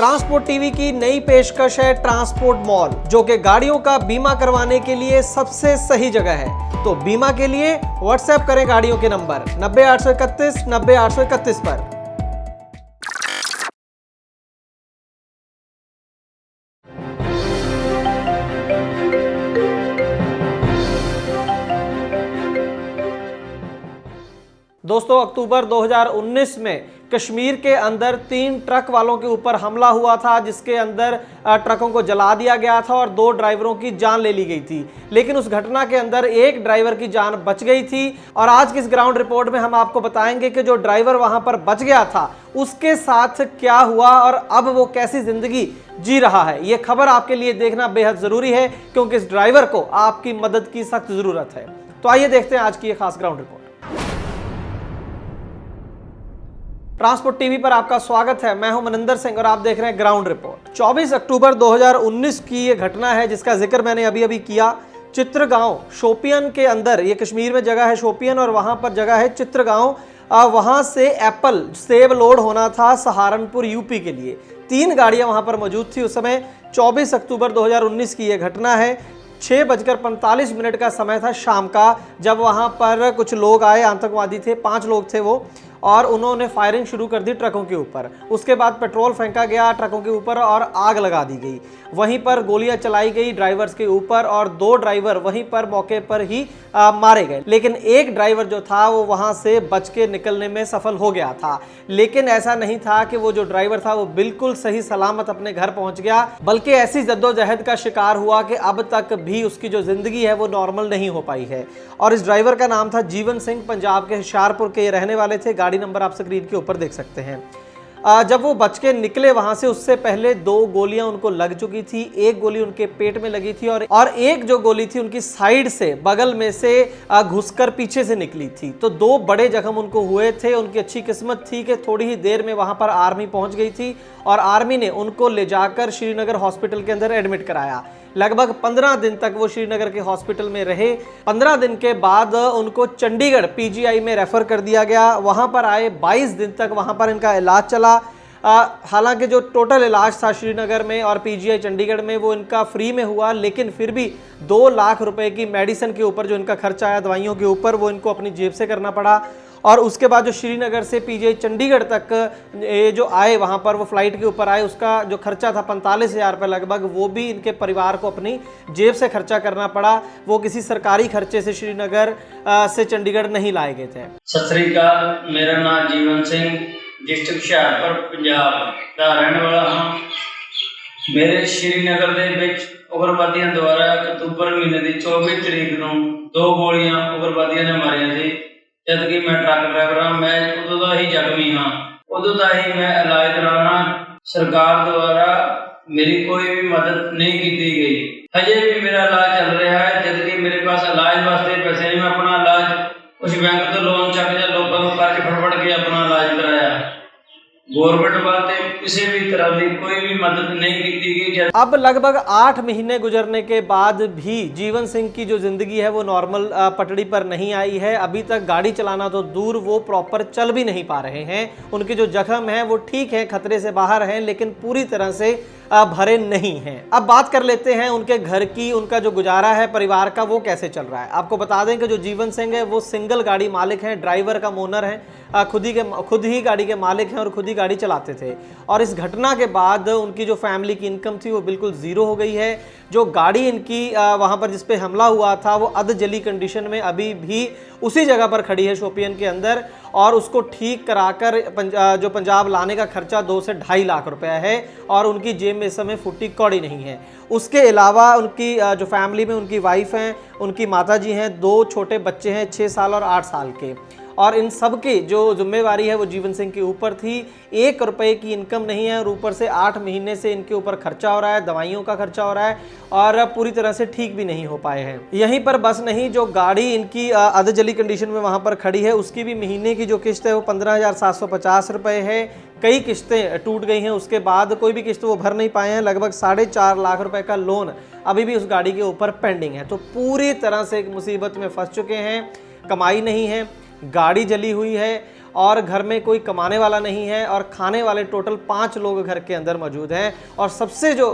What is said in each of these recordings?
Transport TV की नई पेशकश है ट्रांसपोर्ट मॉल, जो कि गाड़ियों का बीमा करवाने के लिए सबसे सही जगह है। तो बीमा के लिए व्हाट्सएप करें गाड़ियों के नंबर 90 831 90 831 पर। दोस्तों, अक्टूबर 2019 में कश्मीर के अंदर 3 ट्रक वालों के ऊपर हमला हुआ था, जिसके अंदर ट्रकों को जला दिया गया था और 2 ड्राइवरों की जान ले ली गई थी। लेकिन उस घटना के अंदर एक ड्राइवर की जान बच गई थी और आज की इस ग्राउंड रिपोर्ट में हम आपको बताएंगे कि जो ड्राइवर वहां पर बच गया था उसके साथ क्या हुआ और अब वो कैसी जिंदगी जी रहा है। ये खबर आपके लिए देखना बेहद जरूरी है, क्योंकि इस ड्राइवर को आपकी मदद की सख्त जरूरत है। तो आइए देखते हैं आज की ये खास ग्राउंड रिपोर्ट। ट्रांसपोर्ट टीवी पर आपका स्वागत है। मैं हूं मनिंदर सिंह और आप देख रहे हैं ग्राउंड रिपोर्ट। 24 अक्टूबर 2019 की ये घटना है जिसका जिक्र मैंने अभी किया। चित्रगांव शोपियन के अंदर, ये कश्मीर में जगह है शोपियन और वहां पर जगह है चित्रगांव। वहां से एप्पल सेब लोड होना था सहारनपुर यूपी के लिए। 3 गाड़ियां वहां पर मौजूद थी उस समय। 24 अक्टूबर 2019 की यह घटना है। 6:45 का समय था शाम का, जब वहां पर कुछ लोग आए, आतंकवादी थे, 5 लोग थे वो, और उन्होंने फायरिंग शुरू कर दी ट्रकों के ऊपर। उसके बाद पेट्रोल फेंका गया ट्रकों के ऊपर और आग लगा दी गई। वहीं पर गोलियां चलाई गई ड्राइवर्स के ऊपर और 2 ड्राइवर वहीं पर मौके पर ही मारे गए। लेकिन एक ड्राइवर जो था वो वहां से बच के निकलने में सफल हो गया था। लेकिन ऐसा नहीं था कि वो जो ड्राइवर था वो बिल्कुल सही सलामत अपने घर पहुंच गया, बल्कि ऐसी जद्दोजहद का शिकार हुआ कि अब तक भी उसकी जो जिंदगी है वो नॉर्मल नहीं हो पाई है। और इस ड्राइवर का नाम था जीवन सिंह, पंजाब के होशियारपुर के रहने वाले थे। गाड़ी नंबर आप स्क्रीन के ऊपर देख सकते हैं। जब वो बच के निकले वहां से, उससे पहले 2 गोलियां उनको लग चुकी थी। एक गोली उनके पेट में लगी थी और एक जो गोली थी उनकी साइड से, बगल में से घुसकर पीछे से निकली थी। तो 2 बड़े जख्म उनको हुए थे। उनकी अच्छी किस्मत थी कि थोड़ी ही देर में वहां पर आर्मी पहुंच गई थी और आर्मी ने उनको ले जाकर श्रीनगर हॉस्पिटल के अंदर एडमिट कराया। लगभग 15 दिन तक वो श्रीनगर के हॉस्पिटल में रहे। 15 दिन के बाद उनको चंडीगढ़ पीजीआई में रेफर कर दिया गया। वहां पर आए, 22 दिन तक वहां पर इनका इलाज चला। हालांकि जो टोटल इलाज था श्रीनगर में और पीजीआई चंडीगढ़ में वो इनका फ्री में हुआ, लेकिन फिर भी 2 लाख रुपए की मेडिसिन के ऊपर जो इनका खर्चा आया, दवाइयों के ऊपर, वो इनको अपनी जेब से करना पड़ा। और उसके बाद जो श्रीनगर से पीजीआई चंडीगढ़ तक ये जो आए, वहाँ पर वो फ्लाइट के ऊपर आए, उसका जो खर्चा था 45,000 रुपये लगभग, वो भी इनके परिवार को अपनी जेब से खर्चा करना पड़ा। वो किसी सरकारी खर्चे से श्रीनगर से चंडीगढ़ नहीं लाए गए थे। सत श्री अकाल, मेरा नाम जीवन सिंह, डिस्ट्रिक्ट होशियारपुर पंजाब का रहने वाला हाँ। मेरे श्रीनगर ਦੇ ਵਿੱਚ ਉਗਰਵਾਦੀਆਂ ਦੁਆਰਾ ਅਕਤੂਬਰ ਮਹੀਨੇ ਦੀ 24 ਤਰੀਕ ਨੂੰ 2 ਗੋਲੀਆਂ ਉਗਰਵਾਦੀਆਂ ਨੇ ਮਾਰੀਆਂ ਸੀ। ਜਦ ਕਿ ਮੈਂ ਟਰੱਕ ਡਰਾਈਵਰ ਹਾਂ, ਮੈਂ ਉਦੋਂ ਦਾ ਹੀ ਜ਼ਖਮੀ ਹਾਂ। ਉਦੋਂ ਦਾ ਹੀ ਮੈਂ ਇਲਾਜ ਕਰਾਉਣਾ, ਸਰਕਾਰ ਦੁਆਰਾ ਮੇਰੀ ਕੋਈ ਵੀ ਮਦਦ ਨਹੀਂ ਕੀਤੀ ਗਈ। ਹਜੇ ਵੀ ਮੇਰਾ ਇਲਾਜ ਚੱਲ ਰਿਹਾ ਹੈ। ਜਦ ਕਿ ਮੇਰੇ ਪਾਸ ਇਲਾਜ ਵਾਸਤੇ ਪੈਸੇ ਨਹੀਂ, ਮੈਂ ਆਪਣਾ ਇਲਾਜ कुछ बैंक तो लोन चक या लोगों को कर्ज फड़फड़ के अपना इलाज कराया। गवर्नमेंट वाले किसी भी तरह की कोई भी मदद नहीं की गई। अब लगभग 8 महीने गुजरने के बाद भी जीवन सिंह की जो जिंदगी है वो नॉर्मल पटड़ी पर नहीं आई है। अभी तक गाड़ी चलाना तो दूर, वो प्रॉपर चल भी नहीं पा रहे हैं। उनके जो जख्म हैं वो ठीक है, खतरे से बाहर हैं, लेकिन पूरी तरह से भरे नहीं हैं। अब बात कर लेते हैं उनके घर की। उनका जो गुजारा है परिवार का वो कैसे चल रहा है। आपको बता दें कि जो जीवन सिंह है वो सिंगल गाड़ी मालिक हैं, ड्राइवर का ओनर है, खुद ही गाड़ी के मालिक हैं और खुद ही गाड़ी चलाते थे। और इस घटना के बाद उनकी जो फैमिली की इनकम थी वो बिल्कुल ज़ीरो हो गई है। जो गाड़ी इनकी वहाँ पर जिस पे हमला हुआ था वो अध जली कंडीशन में अभी भी उसी जगह पर खड़ी है शोपियन के अंदर, और उसको ठीक कराकर जो पंजाब लाने का खर्चा 2 से 2.5 लाख रुपया है और उनकी जेब में इस समय फुट्टी कौड़ी नहीं है। उसके अलावा उनकी जो फैमिली में उनकी वाइफ हैं, उनकी माताजी हैं, 2 छोटे बच्चे हैं 6 साल और 8 साल के, और इन सब की जो जिम्मेवारी है वो जीवन सिंह के ऊपर थी। 1 रुपये की इनकम नहीं है और ऊपर से 8 महीने से इनके ऊपर खर्चा हो रहा है, दवाइयों का खर्चा हो रहा है और पूरी तरह से ठीक भी नहीं हो पाए हैं। यहीं पर बस नहीं, जो गाड़ी इनकी अधजली कंडीशन में वहाँ पर खड़ी है उसकी भी महीने की जो किस्त है वो 15,750 रुपये है। कई किस्तें टूट गई हैं, उसके बाद कोई भी किस्त वो भर नहीं पाए हैं। लगभग 4.5 लाख रुपए का लोन अभी भी उस गाड़ी के ऊपर पेंडिंग है। तो पूरी तरह से एक मुसीबत में फंस चुके हैं। कमाई नहीं है, गाड़ी जली हुई है और घर में कोई कमाने वाला नहीं है और खाने वाले टोटल 5 लोग घर के अंदर मौजूद हैं। और सबसे जो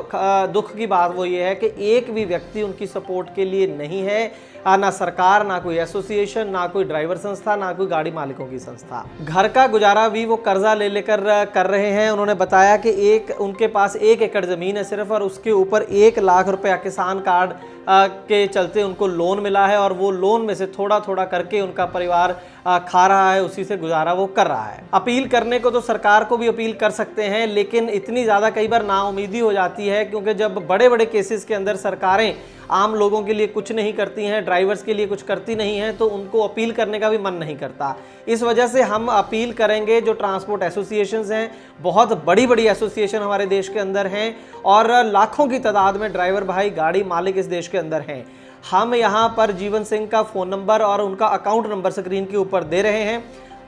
दुख की बात वो ये है कि एक भी व्यक्ति उनकी सपोर्ट के लिए नहीं है, ना सरकार, ना कोई एसोसिएशन, ना कोई ड्राइवर संस्था, ना कोई गाड़ी मालिकों की संस्था। घर का गुजारा भी वो कर्जा ले लेकर कर रहे हैं। उन्होंने बताया कि उनके पास 1 एकड़ ज़मीन है सिर्फ, और उसके ऊपर 1 लाख रुपया किसान कार्ड के चलते उनको लोन मिला है, और वो लोन में से थोड़ा थोड़ा करके उनका परिवार खा रहा है, उसी से गुजारा वो कर रहा है। अपील करने को तो सरकार को भी अपील कर सकते हैं, लेकिन इतनी ज़्यादा कई बार नाउमीदी हो जाती है, क्योंकि जब बड़े बड़े केसेस के अंदर सरकारें आम लोगों के लिए कुछ नहीं करती हैं, ड्राइवर्स के लिए कुछ करती नहीं हैं, तो उनको अपील करने का भी मन नहीं करता। इस वजह से हम अपील करेंगे, जो ट्रांसपोर्ट एसोसिएशंस हैं, बहुत बड़ी बड़ी एसोसिएशन हमारे देश के अंदर हैं और लाखों की तादाद में ड्राइवर भाई, गाड़ी मालिक इस देश के अंदर हैं। हम यहाँ पर जीवन सिंह का फ़ोन नंबर और उनका अकाउंट नंबर स्क्रीन के ऊपर दे रहे हैं।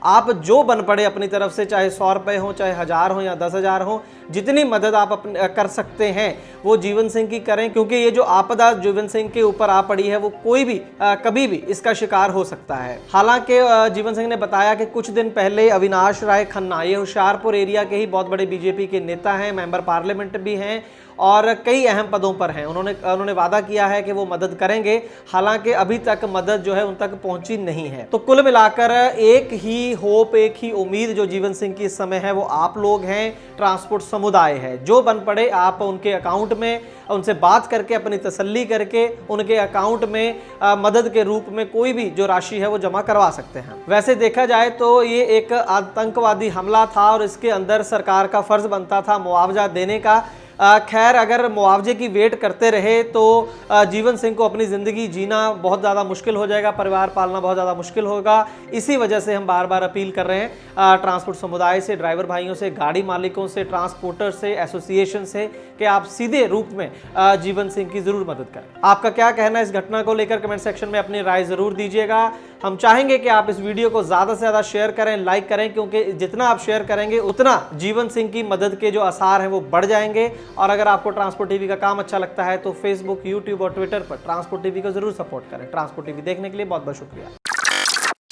आप जो बन पड़े अपनी तरफ से, चाहे 100 रुपये हो, चाहे 1000 हो या 10,000 हो, जितनी मदद आप कर सकते हैं वो जीवन सिंह की करें, क्योंकि ये जो आपदा जीवन सिंह के ऊपर आ पड़ी है वो कोई भी कभी भी इसका शिकार हो सकता है। हालांकि जीवन सिंह ने बताया कि कुछ दिन पहले अविनाश राय खन्ना, ये होशियारपुर एरिया के ही बहुत बड़े बीजेपी के नेता हैं, मेंबर पार्लियामेंट भी हैं और कई अहम पदों पर हैं। उन्होंने वादा किया है कि वो मदद करेंगे, हालांकि अभी तक मदद जो है उन तक पहुंची नहीं है। तो कुल मिलाकर एक ही होप, एक ही उम्मीद जो जीवन सिंह की इस समय है वो आप लोग हैं, ट्रांसपोर्ट समुदाय है। जो बन पड़े आप उनके अकाउंट में उनसे बात करके, अपनी तसल्ली करके उनके अकाउंट में मदद के रूप में कोई भी जो राशि है वो जमा करवा सकते हैं। वैसे देखा जाए तो ये एक आतंकवादी हमला था और इसके अंदर सरकार का फर्ज बनता था मुआवजा देने का। खैर, अगर मुआवजे की वेट करते रहे तो जीवन सिंह को अपनी ज़िंदगी जीना बहुत ज़्यादा मुश्किल हो जाएगा, परिवार पालना बहुत ज़्यादा मुश्किल होगा। इसी वजह से हम बार बार अपील कर रहे हैं ट्रांसपोर्ट समुदाय से, ड्राइवर भाइयों से, गाड़ी मालिकों से, ट्रांसपोर्टर से, एसोसिएशन से, कि आप सीधे रूप में जीवन सिंह की ज़रूर मदद करें। आपका क्या कहना है इस घटना को लेकर कमेंट सेक्शन में अपनी राय ज़रूर दीजिएगा। हम चाहेंगे कि आप इस वीडियो को ज़्यादा से ज़्यादा शेयर करें, लाइक करें, क्योंकि जितना आप शेयर करेंगे उतना जीवन सिंह की मदद के जो आसार हैं वो बढ़ जाएंगे। और अगर आपको ट्रांसपोर्ट टीवी का काम अच्छा लगता है तो फेसबुक, यूट्यूब और ट्विटर पर ट्रांसपोर्ट टीवी को जरूर सपोर्ट करें। ट्रांसपोर्ट टीवी देखने के लिए बहुत बहुत शुक्रिया।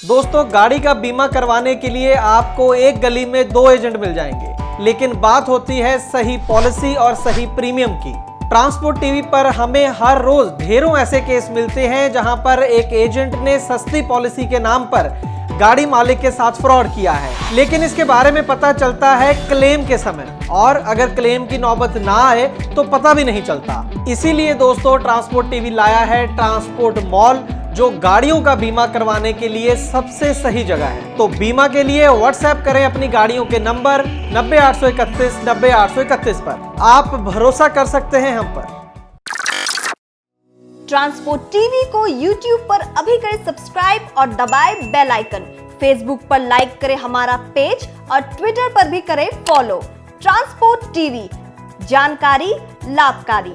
दोस्तों, गाड़ी का बीमा करवाने के लिए आपको एक गली में 2 एजेंट मिल जाएंगे, लेकिन बात होती है सही पॉलिसी और सही प्रीमियम की। ट्रांसपोर्ट टीवी पर हमें हर रोज ढेरों ऐसे केस मिलते हैं जहां पर एक एजेंट ने सस्ती पॉलिसी के नाम पर गाड़ी मालिक के साथ फ्रॉड किया है, लेकिन इसके बारे में पता चलता है क्लेम के समय, और अगर क्लेम की नौबत ना आए तो पता भी नहीं चलता। इसीलिए दोस्तों, ट्रांसपोर्ट टीवी लाया है ट्रांसपोर्ट मॉल, जो गाड़ियों का बीमा करवाने के लिए सबसे सही जगह है। तो बीमा के लिए व्हाट्सएप करें अपनी गाड़ियों के नंबर 90 831 90 831 पर। आप भरोसा कर सकते हैं हम पर। ट्रांसपोर्ट टीवी को यूट्यूब पर अभी करें सब्सक्राइब और दबाएं बेल आइकन। फेसबुक पर लाइक करें हमारा पेज और ट्विटर पर भी करें फॉलो। ट्रांसपोर्ट टीवी, जानकारी लाभकारी।